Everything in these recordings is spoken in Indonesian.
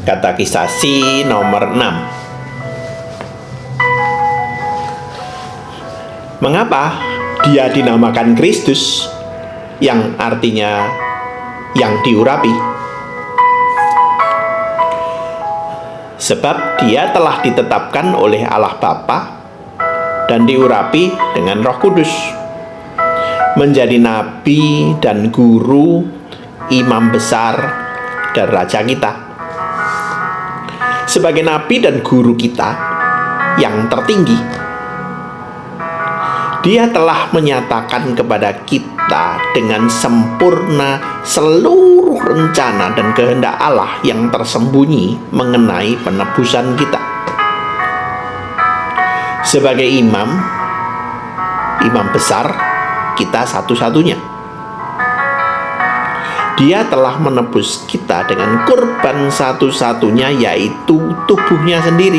Katekisasi nomor 6. Mengapa dia dinamakan Kristus, yang artinya yang diurapi? Sebab dia telah ditetapkan oleh Allah Bapa dan diurapi dengan Roh Kudus, menjadi nabi dan guru, imam besar dan raja kita. Sebagai nabi dan guru kita yang tertinggi, dia telah menyatakan kepada kita dengan sempurna seluruh rencana dan kehendak Allah yang tersembunyi mengenai penebusan kita. Sebagai imam besar kita satu-satunya, dia telah menebus kita dengan kurban satu-satunya, yaitu tubuhnya sendiri,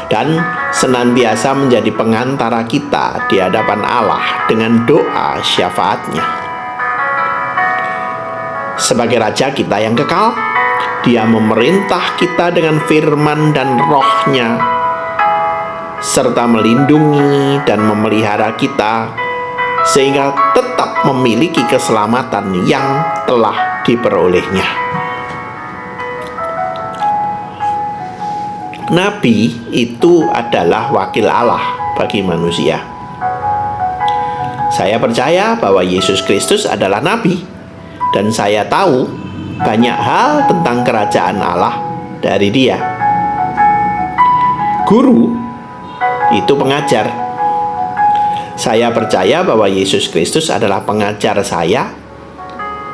dan senantiasa menjadi pengantara kita di hadapan Allah dengan doa syafaatnya. Sebagai raja kita yang kekal, dia memerintah kita dengan firman dan rohnya, serta melindungi dan memelihara kita sehingga tetap memiliki keselamatan yang telah diperolehnya. Nabi itu adalah wakil Allah bagi manusia. Saya percaya bahwa Yesus Kristus adalah nabi, dan saya tahu banyak hal tentang kerajaan Allah dari dia. Guru itu pengajar. Saya percaya bahwa Yesus Kristus adalah pengajar saya,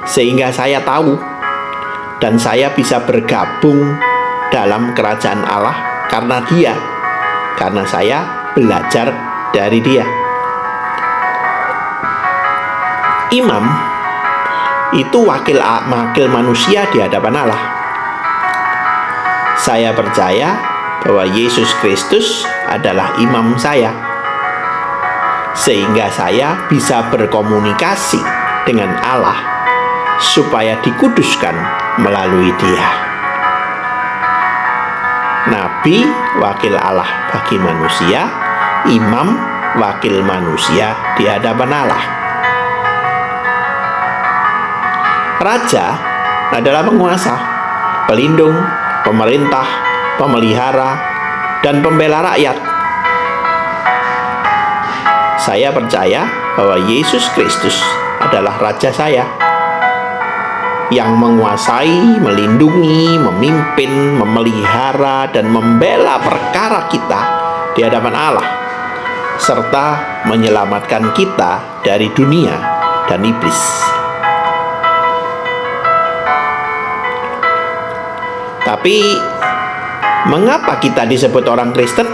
sehingga saya tahu dan saya bisa bergabung dalam kerajaan Allah karena saya belajar dari dia. Imam itu wakil manusia di hadapan Allah. Saya percaya bahwa Yesus Kristus adalah imam saya, sehingga saya bisa berkomunikasi dengan Allah supaya dikuduskan melalui dia. Nabi wakil Allah bagi manusia, imam wakil manusia di hadapan Allah. Raja adalah penguasa, pelindung, pemerintah, pemelihara, dan pembela rakyat. Saya percaya bahwa Yesus Kristus adalah raja saya, yang menguasai, melindungi, memimpin, memelihara, dan membela perkara kita di hadapan Allah, serta menyelamatkan kita dari dunia dan iblis. Tapi, mengapa kita disebut orang Kristen?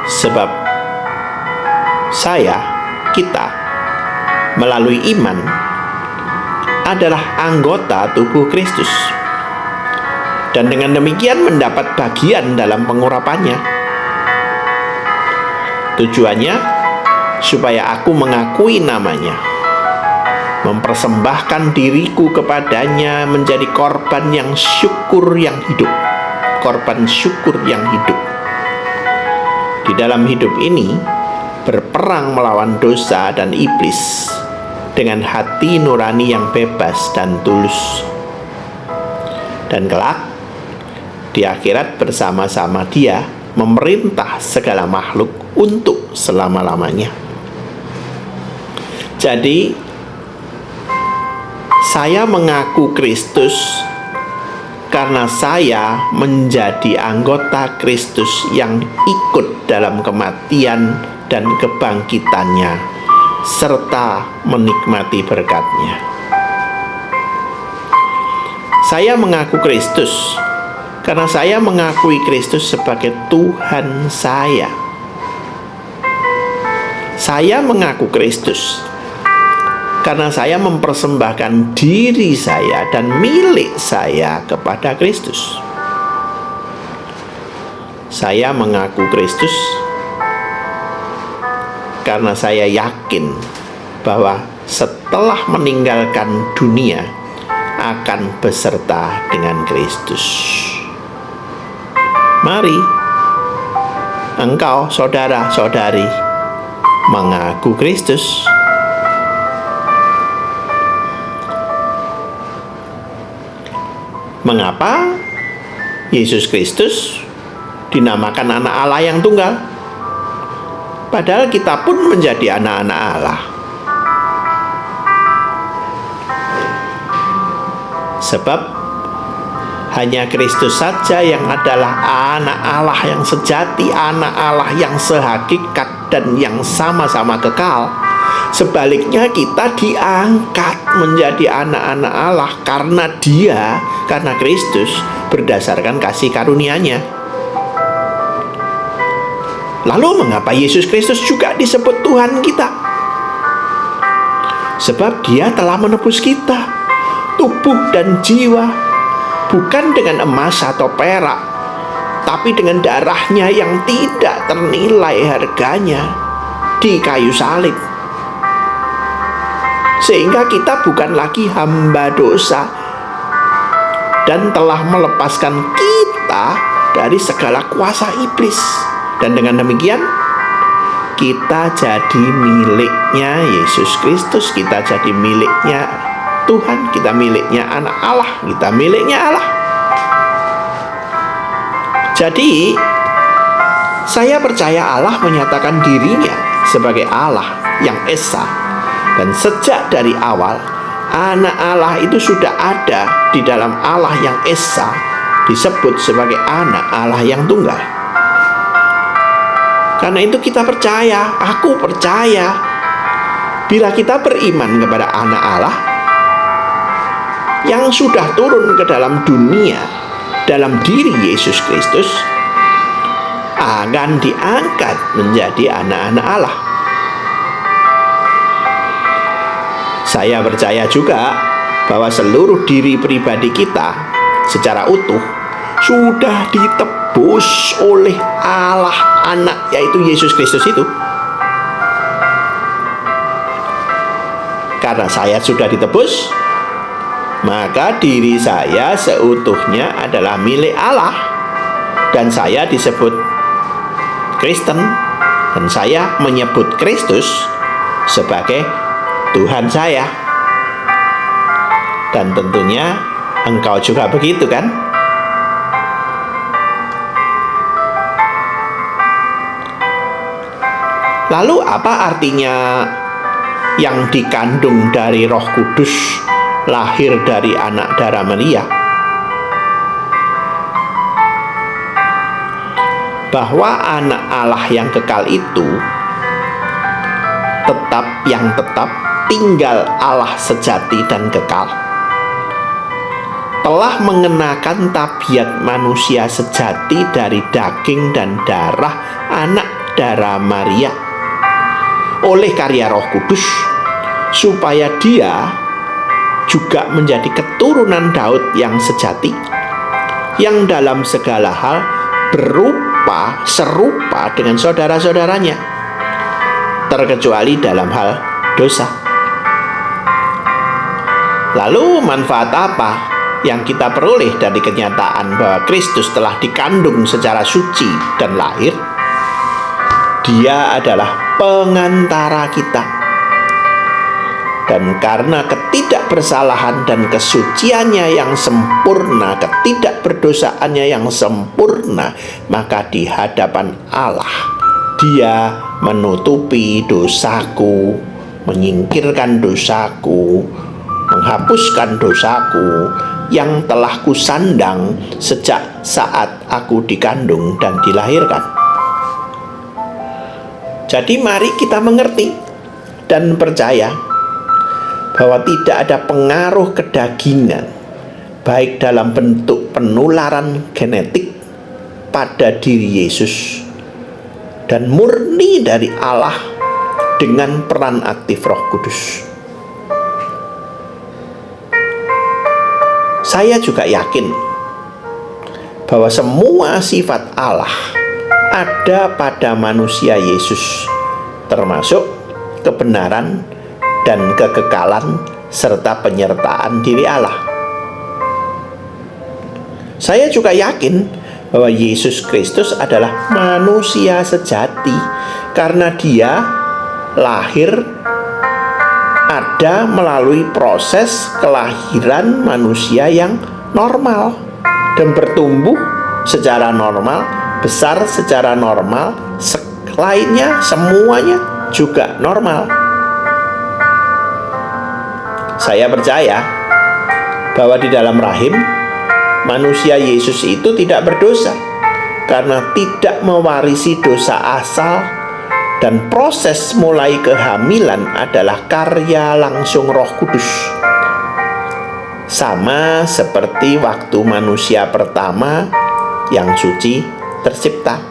Sebab kita melalui iman adalah anggota tubuh Kristus, dan dengan demikian mendapat bagian dalam pengurapannya. Tujuannya supaya aku mengakui namanya, mempersembahkan diriku kepadanya menjadi korban syukur yang hidup. Di dalam hidup ini, berperang melawan dosa dan iblis dengan hati nurani yang bebas dan tulus. Dan kelak, di akhirat bersama-sama dia memerintah segala makhluk untuk selama-lamanya. Jadi, saya mengaku Kristus karena saya menjadi anggota Kristus yang ikut dalam kematian dan kebangkitannya, serta menikmati berkat-Nya. Saya mengaku Kristus karena saya mengakui Kristus sebagai Tuhan saya. Saya mengaku Kristus karena saya mempersembahkan diri saya dan milik saya kepada Kristus. Saya mengaku Kristus karena saya yakin bahwa setelah meninggalkan dunia akan beserta dengan Kristus. Mari engkau saudara-saudari mengaku Kristus. Mengapa Yesus Kristus dinamakan anak Allah yang tunggal? Padahal kita pun menjadi anak-anak Allah. Sebab hanya Kristus saja yang adalah anak Allah yang sejati, anak Allah yang sehakikat dan yang sama-sama kekal. Sebaliknya kita diangkat menjadi anak-anak Allah karena Kristus berdasarkan kasih karunia-Nya. Lalu mengapa Yesus Kristus juga disebut Tuhan kita? Sebab Dia telah menebus kita, tubuh dan jiwa, bukan dengan emas atau perak, tapi dengan darah-Nya yang tidak ternilai harganya di kayu salib. Sehingga kita bukan lagi hamba dosa dan telah melepaskan kita dari segala kuasa iblis. Dan dengan demikian kita jadi miliknya Yesus Kristus, kita jadi miliknya Tuhan, kita miliknya anak Allah, kita miliknya Allah. Jadi saya percaya Allah menyatakan dirinya sebagai Allah yang esa. Dan sejak dari awal anak Allah itu sudah ada di dalam Allah yang esa, disebut sebagai anak Allah yang tunggal. Karena itu kita percaya, aku percaya, bila kita beriman kepada anak Allah yang sudah turun ke dalam dunia dalam diri Yesus Kristus, akan diangkat menjadi anak-anak Allah. Saya percaya juga bahwa seluruh diri pribadi kita secara utuh sudah ditebus oleh Allah Anak, yaitu Yesus Kristus itu. Karena saya sudah ditebus, maka diri saya seutuhnya adalah milik Allah. Dan saya disebut Kristen, dan saya menyebut Kristus sebagai Tuhan saya. Dan tentunya engkau juga begitu, kan? Lalu apa artinya yang dikandung dari Roh Kudus, lahir dari anak darah Maria? Bahwa anak Allah yang kekal itu tetap tinggal Allah sejati dan kekal, telah mengenakan tabiat manusia sejati dari daging dan darah anak darah Maria oleh karya Roh Kudus, supaya Dia juga menjadi keturunan Daud yang sejati, yang dalam segala hal serupa dengan saudara-saudaranya, terkecuali dalam hal dosa. Lalu manfaat apa yang kita peroleh dari kenyataan bahwa Kristus telah dikandung secara suci dan lahir? Dia adalah pengantara kita. Dan karena ketidakbersalahan dan kesuciannya yang sempurna, ketidakberdosaannya yang sempurna, maka di hadapan Allah Dia menutupi dosaku, menyingkirkan dosaku, menghapuskan dosaku yang telah kusandang sejak saat aku dikandung dan dilahirkan. Jadi mari kita mengerti dan percaya bahwa tidak ada pengaruh kedagingan, baik dalam bentuk penularan genetik pada diri Yesus, dan murni dari Allah dengan peran aktif Roh Kudus. Saya juga yakin bahwa semua sifat Allah ada pada manusia Yesus, termasuk kebenaran dan kekekalan serta penyertaan diri Allah. Saya juga yakin bahwa Yesus Kristus adalah manusia sejati karena Dia lahir ada melalui proses kelahiran manusia yang normal dan bertumbuh secara normal, besar secara normal, lainnya semuanya juga normal. Saya percaya bahwa di dalam rahim manusia Yesus itu tidak berdosa karena tidak mewarisi dosa asal, dan proses mulai kehamilan adalah karya langsung Roh Kudus. Sama seperti waktu manusia pertama yang suci tercipta.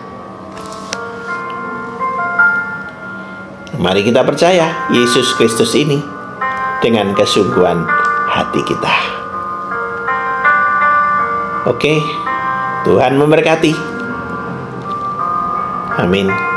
Mari kita percaya Yesus Kristus ini dengan kesungguhan hati kita. Oke, Tuhan memberkati. Amin.